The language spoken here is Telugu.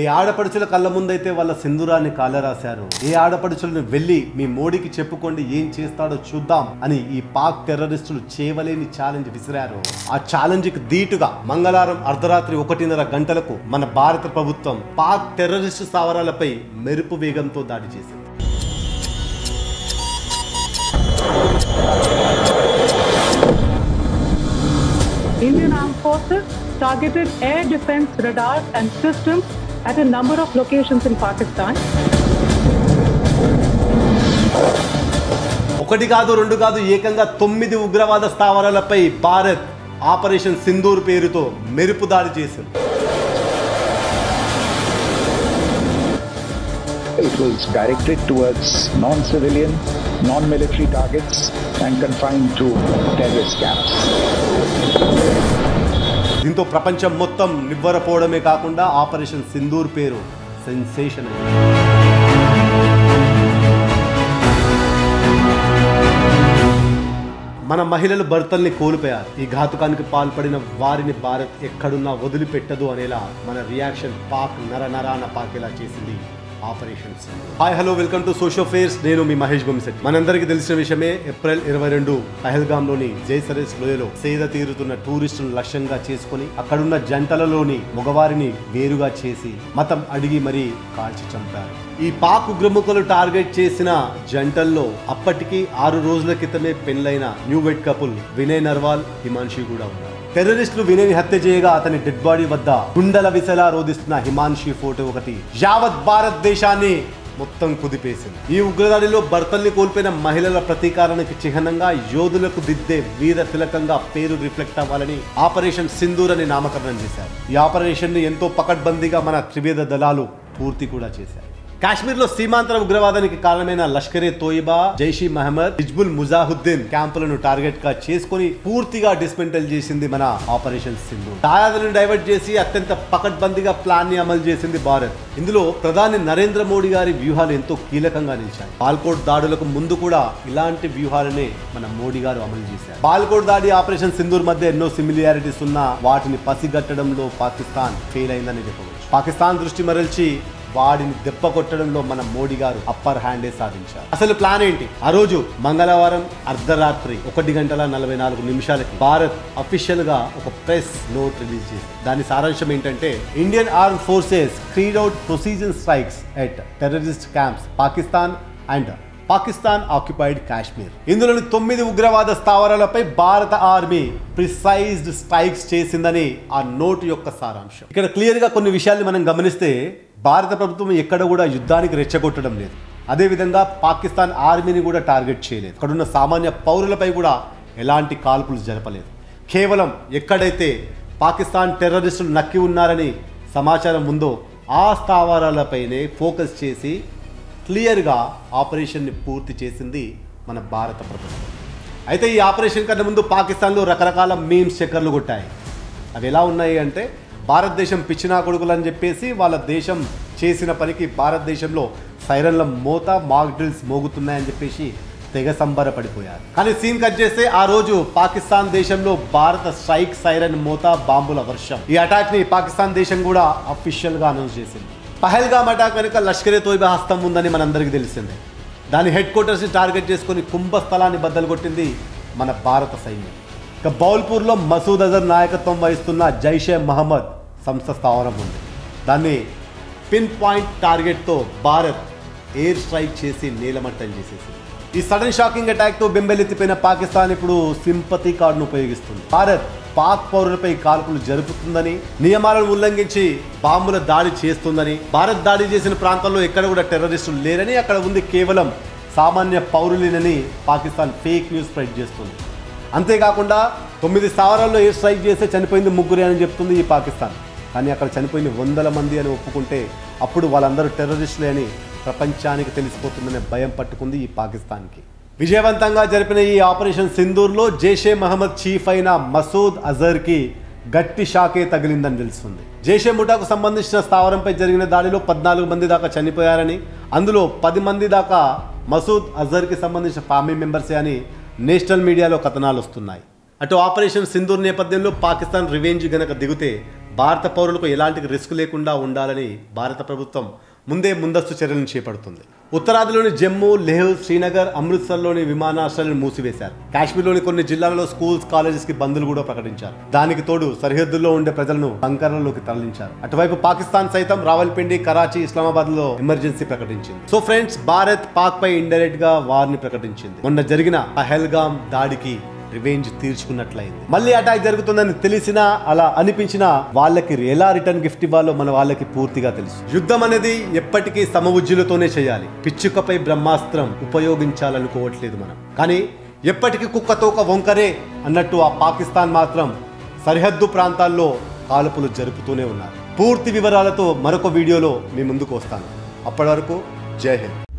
ఏ ఆడపడుచుల కళ్ళ ముందైతే వాళ్ళ సింధూరాన్ని కాలరాశారు, ఏ ఆడపడుచులను వెళ్ళి మీ మోడీకి చెప్పుకోండి ఏం చేస్తాడో చూద్దాం అని ఈ పాక్ టెర్రరిస్టులు చేయవలేని ఛాలెంజ్ విసిరారు. ఆ ఛాలెంజ్ కి ధీటుగా మంగళవారం అర్ధరాత్రి 1:30 గంటలకు మన భారత ప్రభుత్వం పాక్ టెర్రరిస్టు స్థావరాలపై మెరుపు వేగంతో దాడి చేసింది. Indian Armed Forces targeted air defense radars and systems at a number of locations in Pakistan. ఒకటి కాదు రెండు కాదు ఏకంగా 9 ఉగ్రవాద స్థావరాలపై భారత్ ఆపరేషన్ సింధూర్ పేరుతో మెరుపు దాడి చేసింది. It was directed towards non-civilian, non-military targets and confined to terrorist camps. దీంతో ప్రపంచం మొత్తం నివ్వరపోవడమే కాకుండా ఆపరేషన్ సింధూర్ పేరు సెన్సేషన్ అయింది. మన మహిళలు భర్తల్ని కోల్పోయారు. ఈ ఘాతుకానికి పాల్పడిన వారిని భారత్ ఎక్కడున్నా వదిలిపెట్టదు అనేలా మన రియాక్షన్ పాక్ నరనరాన పాకేలా చేసింది operation Sindoor. Hi hello welcome to social fares. నేను మీ మహేష్ బొమ్మిశెట్టి. మనందరికీ తెలిసిన విషయమే, ఏప్రిల్ 22 పహల్గామ్లోని జైసరస్ లోయలో సేద తీరుతున్న టూరిస్టులను లక్ష్యంగా చేసుకుని అక్కడున్న జంటలలోని మగవారిని వేరుగా చేసి మతం అడిగి మరీ కాల్చి చంపారు. ఈ పాక్ ఉగ్రముఖులు టార్గెట్ చేసిన జంటల్లో అప్పటికి 6 రోజుల క్రితమే పెళ్లైన న్యూ వెడ్ కపుల్ వినయ్ నర్వాల్, హిమాన్షి కూడా ఉన్నారు. టెర్రరిస్టులు వినయ్ని హత్య చేయగా అతని డెడ్ బాడీ వద్ద గుండెల విసలా రోధిస్తున్న హిమాన్షి ఫోటో ఒకటి యావత్ భారతదేశాన్ని మొత్తం కుదిపేసింది. ఈ ఉగ్రదాడిలో భర్తల్ని కోల్పోయిన మహిళల ప్రతీకారానికి చిహ్నంగా యోధులకు దిద్దే వీర తిలకంగా పేరు రిఫ్లెక్ట్ అవ్వాలని ఆపరేషన్ సింధూర్ అని నామకరణం చేశారు. ఈ ఆపరేషన్ ని ఎంతో పకడ్బందీగా మన త్రివేద దళాలు పూర్తి కూడా చేశారు. కాశ్మీర్లో సీమాంతర ఉగ్రవాదానికి కారణమైన లష్కరే తోయిబా, జైషీ మహమ్మద్, హిజ్బుల్ ముజాహిద్దీన్ క్యాంపులను టార్గెట్ గా చేసుకుని పూర్తిగా డిస్మెంటల్ చేసింది మన ఆపరేషన్ సింధూర్. దాయాదులను డైవర్ట్ చేసి అత్యంత పకడ్బందీగా ప్లాన్ ని అమలు చేసింది భారత్. ఇందులో ప్రధాని నరేంద్ర మోడీ గారి వ్యూహాలు ఎంతో కీలకంగా నిలిచాయి. బాల్కోట్ దాడులకు ముందు కూడా ఇలాంటి వ్యూహాలనే మన మోడీ గారు అమలు చేశారు. బాల్కోట్ దాడి, ఆపరేషన్ సింధూర్ మధ్య ఎన్నో సిమిలియారిటీస్ ఉన్నా వాటిని పసిగట్టడంలో పాకిస్తాన్ ఫెయిల్ అయిందని చెప్పవచ్చు. పాకిస్తాన్ దృష్టి మరల్చి వాడిని దెబ్బ కొట్టడంలో మన మోడీ గారు అప్పర్ హ్యాండే సాధించారు. అసలు ప్లాన్ ఏంటి? ఆ రోజు మంగళవారం అర్ధరాత్రి 1:44 భారత్ అఫీషియల్ గా ఒక ప్రెస్ నోట్ రిలీజ్ చేసింది. దాని సారాంశం ఏంటంటే, Indian arm forces carried out precision strikes at terrorist camps Pakistan and Pakistan occupied Kashmir. ఇందులోని 9 ఉగ్రవాద స్థావరాలపై భారత ఆర్మీ ప్రిసైజ్డ్ స్ట్రైక్స్ చేసిందని ఆ నోటు యొక్క సారాంశం. ఇక్కడ క్లియర్ గా కొన్ని విషయాల్ని మనం గమనిస్తే, భారత ప్రభుత్వం ఎక్కడ కూడా యుద్ధానికి రెచ్చగొట్టడం లేదు. అదేవిధంగా పాకిస్తాన్ ఆర్మీని కూడా టార్గెట్ చేయలేదు. అక్కడున్న సామాన్య పౌరులపై కూడా ఎలాంటి కాల్పులు జరపలేదు. కేవలం ఎక్కడైతే పాకిస్తాన్ టెర్రరిస్టులు నక్కి ఉన్నారని సమాచారం ఉందో ఆ స్థావరాలపైనే ఫోకస్ చేసి క్లియర్గా ఆపరేషన్ని పూర్తి చేసింది మన భారత ప్రభుత్వం. అయితే ఈ ఆపరేషన్ కన్నా ముందు పాకిస్తాన్లో రకరకాల మీమ్స్ చక్కర్లు కొట్టాయి. అవి ఎలా ఉన్నాయి అంటే, భారతదేశం పిచ్చినా కొడుకులు అని చెప్పేసి వాళ్ళ దేశం చేసిన పనికి భారతదేశంలో సైరన్ల మోత, మాక్ డ్రిల్స్ మోగుతున్నాయని చెప్పేసి తెగ సంబరపడిపోయారు. కానీ సీన్ కట్ చేస్తే ఆ రోజు పాకిస్తాన్ దేశంలో భారత స్ట్రైక్ సైరన్ మోత, బాంబుల వర్షం. ఈ అటాక్ ని పాకిస్తాన్ దేశం కూడా అఫీషియల్ గా అనౌన్స్ చేసింది. పహల్గామ్ అటాక్ వెనుక లష్కరే తోయిబా హస్తం ఉందని మనందరికీ తెలిసిందే. దాని హెడ్ క్వార్టర్స్ని టార్గెట్ చేసుకుని కుంభస్థలాన్ని బద్దలు కొట్టింది మన భారత సైన్యం. ఇక బౌల్పూర్లో మసూద్ అజర్ నాయకత్వం వహిస్తున్న జైషే మహమ్మద్ సంస్థ స్థావరం ఉంది. దాన్ని పిన్ పాయింట్ టార్గెట్తో భారత్ ఎయిర్ స్ట్రైక్ చేసి నీలమట్టం చేసేసింది. ఈ సడన్ షాకింగ్ అటాక్తో బెంబెలెత్తిపోయిన పాకిస్తాన్ ఇప్పుడు సింపతి కార్డును ఉపయోగిస్తుంది. భారత్ పాక్ పౌరులపై కాల్పులు జరుపుతుందని, నియమాలను ఉల్లంఘించి బాంబుల దాడి చేస్తుందని, భారత్ దాడి చేసిన ప్రాంతాల్లో ఎక్కడ కూడా టెర్రరిస్టులు లేరని, అక్కడ ఉంది కేవలం సామాన్య పౌరులేనని పాకిస్తాన్ ఫేక్ న్యూస్ స్ప్రెడ్ చేస్తుంది. అంతేకాకుండా 9 స్థావరాల్లో ఎయిర్ స్ట్రైక్ చేస్తే చనిపోయింది 3 అని చెప్తుంది ఈ పాకిస్తాన్. కానీ అక్కడ చనిపోయింది 100 మంది అని ఒప్పుకుంటే అప్పుడు వాళ్ళందరూ టెర్రరిస్టులే అని ప్రపంచానికి తెలిసిపోతుందనే భయం పట్టుకుంది ఈ పాకిస్తాన్కి. విజయవంతంగా జరిపిన ఈ ఆపరేషన్ సింధూర్లో జైషే మహమ్మద్ చీఫ్ అయిన మసూద్ అజర్కి గట్టి షాకే తగిలిందని తెలుస్తుంది. జైషే ముఠాకు సంబంధించిన స్థావరంపై జరిగిన దాడిలో 14 మంది దాకా చనిపోయారని, అందులో 10 మంది దాకా మసూద్ అజర్కి సంబంధించిన ఫ్యామిలీ మెంబర్సే అని నేషనల్ మీడియాలో కథనాలు వస్తున్నాయి. అటు ఆపరేషన్ సింధూర్ నేపథ్యంలో పాకిస్తాన్ రివెంజ్ గనక దిగితే భారత పౌరులకు ఎలాంటి రిస్క్ లేకుండా ఉండాలని భారత ప్రభుత్వం ముందస్తు చర్యలను చేపడుతుంది. ఉత్తరాదిలోని జమ్మూ, లేహ్, శ్రీనగర్, అమృత్సర్లోని విమానాశ్రయాలను మూసివేశారు. కాశ్మీర్లోని కొన్ని జిల్లాలలో స్కూల్స్, కాలేజెస్ కి బంద్లు కూడా ప్రకటించారు. దానికి తోడు సరిహద్దుల్లో ఉండే ప్రజలను బంకర్లలోకి తరలించారు. అటువైపు పాకిస్తాన్ సైతం రావల్పిండి, కరాచీ, ఇస్లామాబాద్ లో ఎమర్జెన్సీ ప్రకటించింది. సో ఫ్రెండ్స్, భారత్ పాక్ పై ఇండైరెక్ట్ గా వార్ ని ప్రకటించింది. మొన్న జరిగిన పహల్గామ్ దాడికి రివెంజ్ తీర్చుకున్నట్లయింది. మళ్ళీ అటాక్ జరుగుతుందని తెలిసినా, అలా అనిపించినా వాళ్ళకి ఎలా రిటర్న్ గిఫ్ట్ ఇవ్వాలో మన వాళ్ళకి పూర్తిగా తెలుసు. యుద్ధం అనేది ఎప్పటికీ సమవుజ్జులతోనే చేయాలి. పిచ్చుకపై బ్రహ్మాస్త్రం ఉపయోగించాలనుకోవట్లేదు మనం. కానీ ఎప్పటికీ కుక్కతోక వంకరే అన్నట్టు ఆ పాకిస్తాన్ మాత్రం సరిహద్దు ప్రాంతాల్లో కాల్పులు జరుపుతూనే ఉన్నారు. పూర్తి వివరాలతో మరొక వీడియోలో మీ ముందుకు వస్తాను. అప్పటి వరకు జై హింద్.